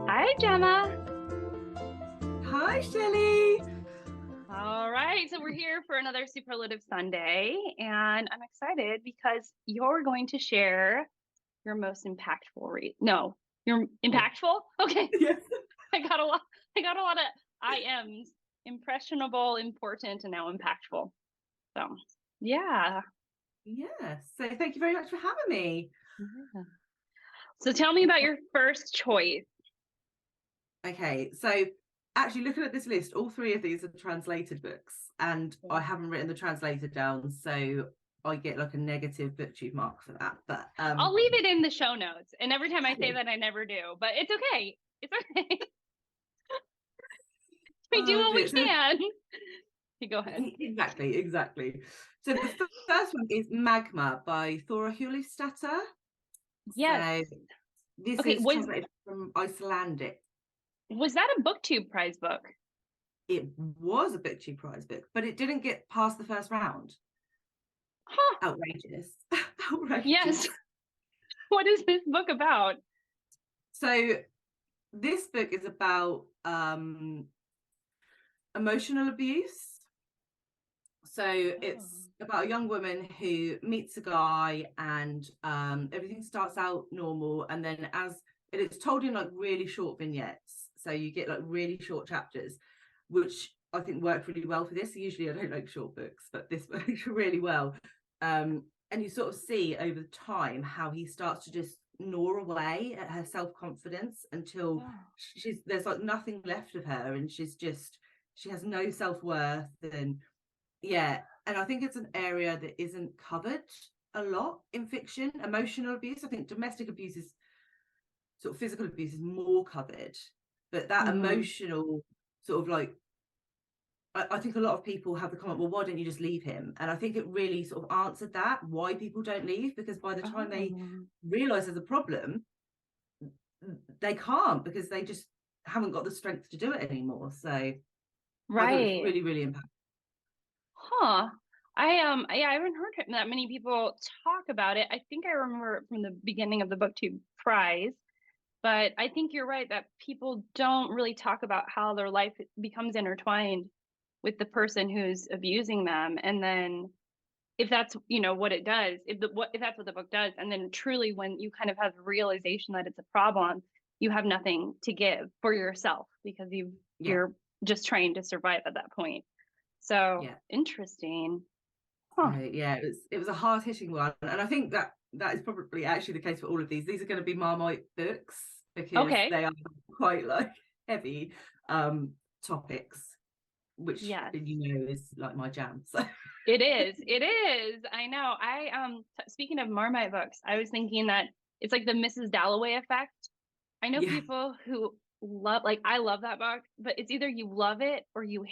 Hi, Gemma. Hi, Shelley. All right, so we're here for another Superlative Sunday, and I'm excited because you're going to share your most impactful read. No, you're impactful? Okay. Yes. I got a lot of IMs. Impressionable, important, and now impactful. So, yeah. Yes. So thank you very much for having me. Yeah. So tell me about your first choice. Okay, so actually looking at this list, all three of these are translated books, and I haven't written the translator down, so I get like a negative booktube mark for that. But I'll leave it in the show notes. And every time I say that, I never do. But it's okay. It's okay. We do what we can. You go ahead. Exactly. So the first one is Magma by Þóra Hjörleifsdóttir. Yes. So this is translated from Icelandic. Was that a Booktube Prize book? It was a Booktube Prize book, but it didn't get past the first round. Huh. Outrageous. Outrageous. Yes. What is this book about? So this book is about emotional abuse. So it's about a young woman who meets a guy, and everything starts out normal, and then it's told in like really short vignettes, so you get like really short chapters, which I think work really well for this. Usually I don't like short books, but this works really well. And you sort of see over time how he starts to just gnaw away at her self-confidence until there's like nothing left of her, and she has no self-worth. And I think it's an area that isn't covered a lot in fiction. Emotional abuse, I think domestic abuse is sort of, physical abuse is more covered, but that emotional sort of like, I think a lot of people have the comment, well, why don't you just leave him? And I think it really sort of answered that, why people don't leave, because by the time they realize there's a problem, they can't, because they just haven't got the strength to do it anymore. So I thought it was really, really impactful. I haven't heard that many people talk about it. I think I remember it from the beginning of the Booktube Prize, but I think you're right that people don't really talk about how their life becomes intertwined with the person who's abusing them. And then if that's, what it does, if that's what the book does, and then truly when you kind of have the realization that it's a problem, you have nothing to give for yourself because you're just trying to survive at that point. So interesting. It was a hard-hitting one, and I think that is probably actually the case for all of these. These are going to be Marmite books because they are quite like heavy topics, which is like my jam. So it is. I know. Speaking of Marmite books, I was thinking that it's like the Mrs. Dalloway effect. I know people who love, like, I love that book, but it's either you love it or you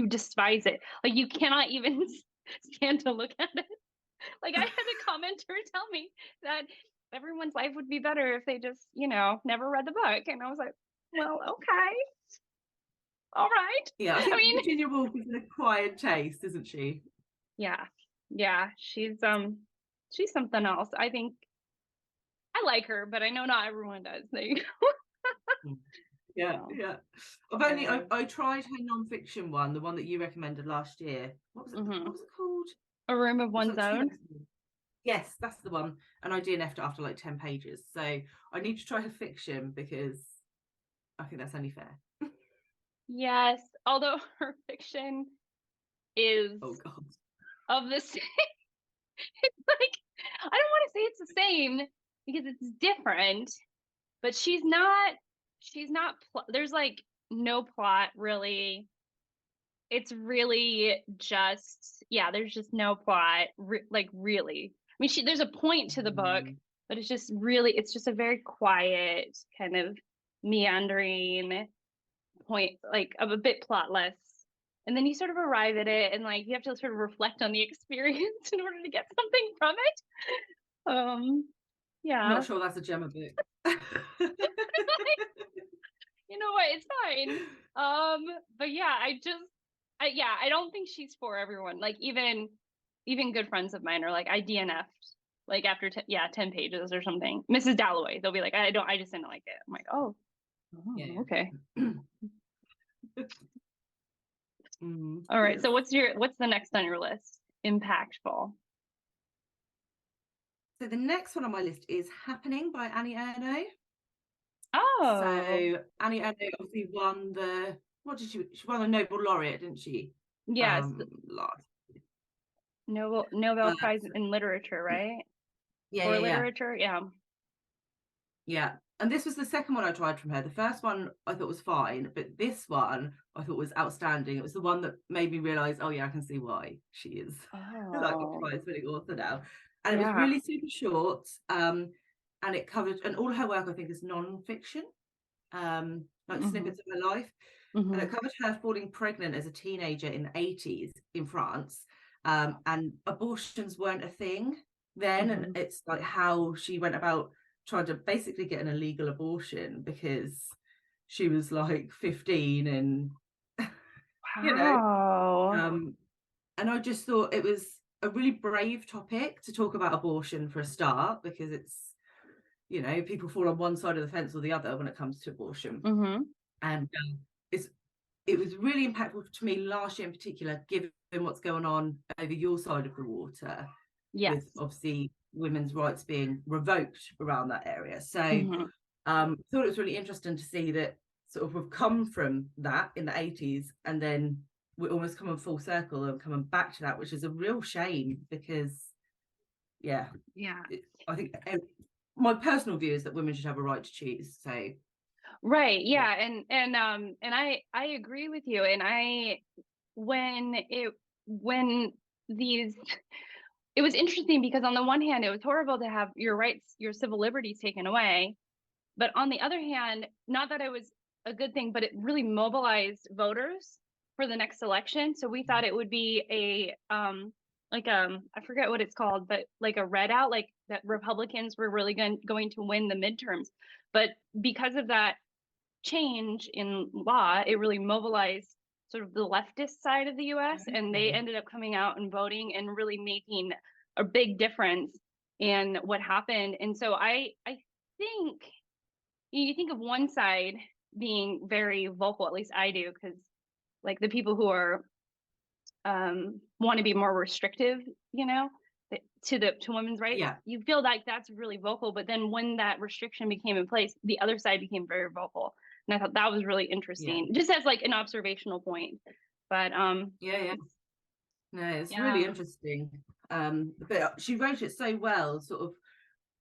despise it. Like, you cannot even stand to look at it. Like, I had a commenter tell me that everyone's life would be better if they just, never read the book. And I was like, well, okay. All right. Yeah, I mean, Virginia Woolf is an acquired taste, isn't she? Yeah. She's something else. I think I like her, but I know not everyone does. There you go. Yeah. I tried her non-fiction one, the one that you recommended last year. What was it? What was it called? A Room of One's Own. Yes, that's the one. And I DNF'd after like 10 pages. So I need to try her fiction because I think that's only fair. Yes, although her fiction is of the same. It's like, I don't want to say it's the same because it's different, but she's not there's like no plot really. It's really just, there's just no plot, really. I mean, there's a point to the book, but it's just a very quiet kind of meandering point, like of a bit plotless. And then you sort of arrive at it, and like you have to sort of reflect on the experience in order to get something from it. I'm not sure that's a Gemma book. You know what? It's fine. But I don't think she's for everyone. Like even good friends of mine are like, I DNF'd like after 10 pages or something. Mrs. Dalloway, they'll be like, I just didn't like it. I'm like, oh Yeah. okay. Mm, All right. yes. So what's the next on your list? Impactful. So the next one on my list is Happening by Annie Ernaux. Oh. So Annie Ernaux obviously won she won the Nobel laureate, didn't she? Yes. Last. Nobel Prize in literature, right? Yeah. Literature, yeah. Yeah. And this was the second one I tried from her. The first one I thought was fine, but this one I thought was outstanding. It was the one that made me realise, oh yeah, I can see why she is like a prize-winning author now. And it was really super short. And it covered, and all her work I think is non-fiction, like snippets of her life. And it covered her falling pregnant as a teenager in the 80s in France. And abortions weren't a thing then. And it's like how she went about trying to basically get an illegal abortion because she was like 15 and you know, and I just thought it was a really brave topic to talk about abortion for a start, because it's, you know, people fall on one side of the fence or the other when it comes to abortion. And it was really impactful to me last year in particular, given what's going on over your side of the water. Yes. With obviously women's rights being revoked around that area. So thought it was really interesting to see that sort of we've come from that in the 80s and then we're almost coming full circle and coming back to that, which is a real shame because I think my personal view is that women should have a right to choose. So right, yeah. And I agree with you. And it was interesting because on the one hand, it was horrible to have your rights, your civil liberties taken away. But on the other hand, not that it was a good thing, but it really mobilized voters for the next election. So we thought it would be I forget what it's called, but like a readout, like that Republicans were really going to win the midterms. But because of that change in law, it really mobilized sort of the leftist side of the US, and they ended up coming out and voting and really making a big difference in what happened. And so I think you think of one side being very vocal, at least I do, because like the people who are want to be more restrictive, you know, to women's rights, you feel like that's really vocal. But then when that restriction became in place, the other side became very vocal. And I thought that was really interesting, just as like an observational point. But no, it's really interesting. But she wrote it so well, sort of,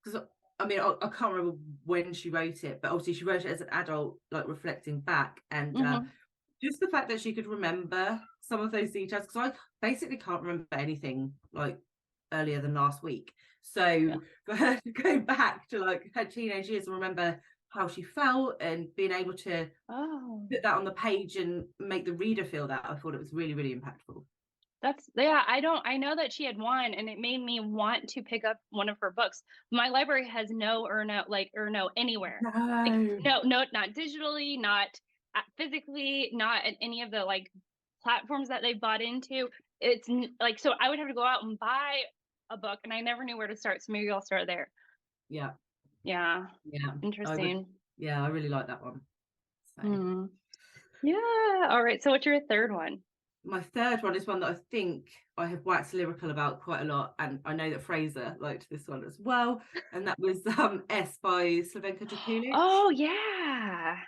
because I mean, I can't remember when she wrote it, but obviously she wrote it as an adult, like reflecting back, and just the fact that she could remember some of those details, because I basically can't remember anything like earlier than last week. So for her to go back to like her teenage years and remember how she felt and being able to put that on the page and make the reader feel that, I thought it was really, really impactful. I know that she had won, and it made me want to pick up one of her books. My library has no Ernaux anywhere. No, not digitally, not physically, not at any of the like platforms that they bought into. It's like, so I would have to go out and buy a book, and I never knew where to start. So maybe I'll start there. Yeah. Interesting. I really like that one. So. Yeah. All right. So what's your third one? My third one is one that I think I have waxed lyrical about quite a lot, and I know that Fraser liked this one as well, and that was S by Slavenka Drakulić. Oh yeah.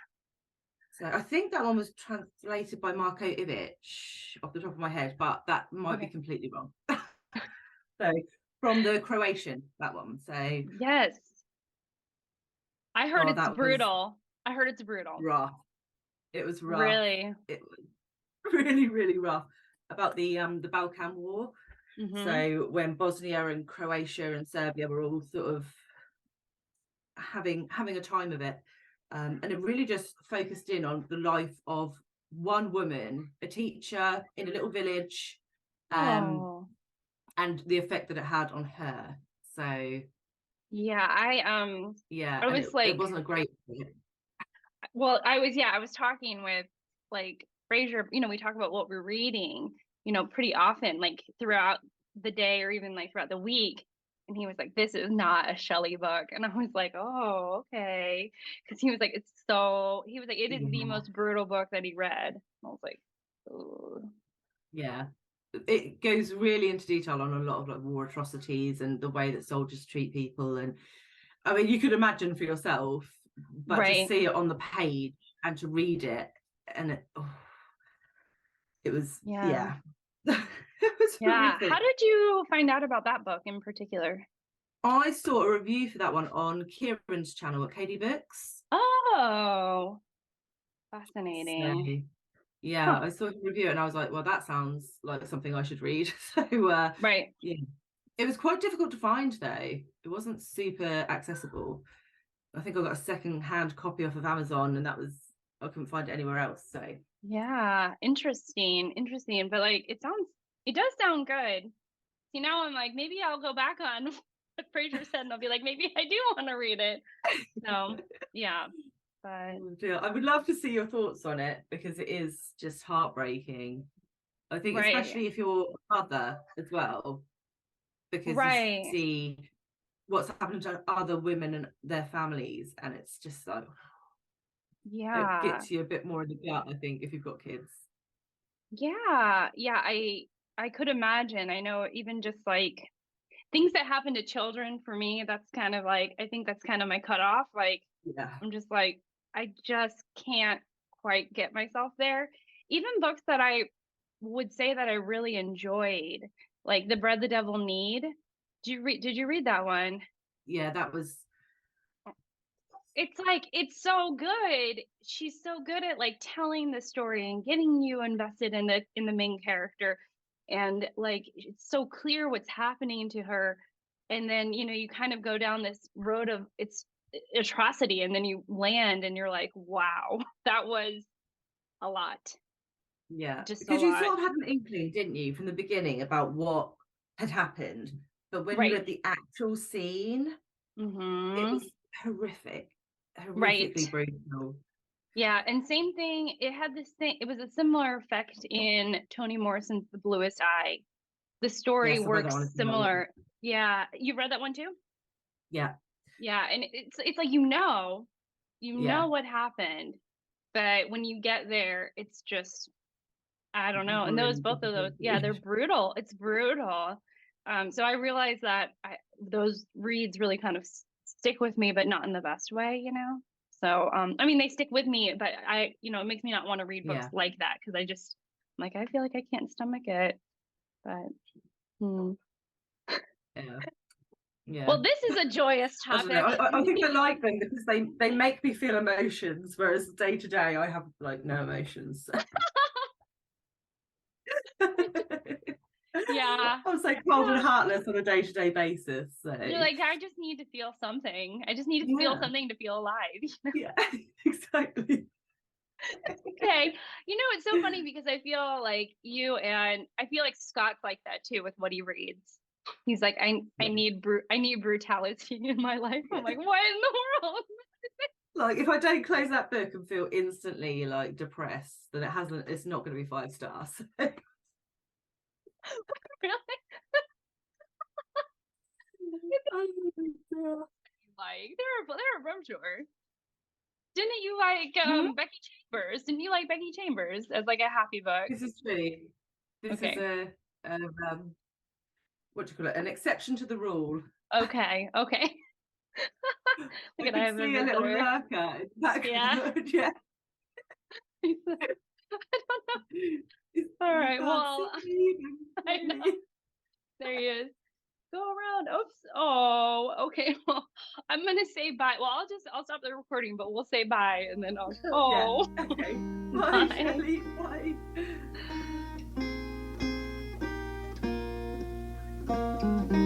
So I think that one was translated by Marko Ivic off the top of my head, but that might be completely wrong. So from the Croatian, that one. So yes, I heard it's brutal. I heard it's brutal. Rough. It was rough. Really? It was really, really rough, about the Balkan War. So when Bosnia and Croatia and Serbia were all sort of having a time of it, and it really just focused in on the life of one woman, a teacher in a little village, and the effect that it had on her. So I was like, it wasn't a great thing. Well, I was talking with like Fraser, you know, we talk about what we're reading, you know, pretty often, like throughout the day or even like throughout the week. and he was like, this is not a Shelley book. And I was like, oh, okay. Because he was like, it is the most brutal book that he read. I was like, oh. Yeah. It goes really into detail on a lot of like war atrocities and the way that soldiers treat people. And I mean, you could imagine for yourself, but to see it on the page and to read it, and it was, yeah. It was horrific. How did you find out about that book in particular? I saw a review for that one on Kieran's channel at KD Books. Oh, fascinating. So, yeah, I saw his review and I was like, well, that sounds like something I should read. So right. Yeah. It was quite difficult to find though. It wasn't super accessible. I think I got a second-hand copy off of Amazon, and I couldn't find it anywhere else. So yeah, interesting. But like, it does sound good. See, now I'm like, maybe I'll go back on what Fraser said, and I'll be like, maybe I do want to read it. So yeah, but I would love to see your thoughts on it, because it is just heartbreaking. I think especially if you're a mother as well, because you see what's happened to other women and their families, and it's just like, it gets you a bit more in the gut, I think, if you've got kids. I could imagine. I know, even just like things that happen to children, for me, that's kind of like, I think that's kind of my cutoff. Like, I'm just like, I just can't quite get myself there. Even books that I would say that I really enjoyed, like The Bread the Devil Need. Did you read that one? Yeah, that was, it's like, it's so good. She's so good at like telling the story and getting you invested in the main character, and like, it's so clear what's happening to her. And then, you kind of go down this road of it's atrocity, and then you land and you're like, wow, that was a lot. Yeah, because you sort of had an inkling, didn't you, from the beginning about what had happened, but when you read the actual scene, it was horrifically brutal. Yeah, and same thing, it was a similar effect in Toni Morrison's The Bluest Eye. The story works similar. Yeah, you read that one too? Yeah, and it's like, you know what happened, but when you get there, it's just, I don't know. And both of those, they're brutal. It's brutal. So I realized that those reads really kind of stick with me, but not in the best way, So, I mean, they stick with me, but it makes me not want to read books like that, because I feel like I can't stomach it. But, Yeah. Well, this is a joyous topic. I think I like them because they make me feel emotions, whereas day to day I have like no emotions. Yeah, I'm so cold and heartless on a day-to-day basis. So you're like, I just need to feel something. I just need to feel something to feel alive. Yeah, exactly. Okay, it's so funny, because I feel like I feel like Scott's like that too with what he reads. He's like, I need brutality in my life. I'm like, what in the world? Like, if I don't close that book and feel instantly like depressed, then it's not going to be 5 stars. Really? Like, there are sure. Didn't you like Becky Chambers? Didn't you like Becky Chambers as like a happy book? This is true. This is a what do you call it? An exception to the rule. Okay. I can see a little lurker. Yeah. Yeah. I don't know. All right. Well, I know. There he is. Go around. Oops. Oh, okay. Well, I'm gonna say bye. Well, I'll stop the recording, but we'll say bye, and then I'll. Yeah. Okay. Bye, Shelley. Bye.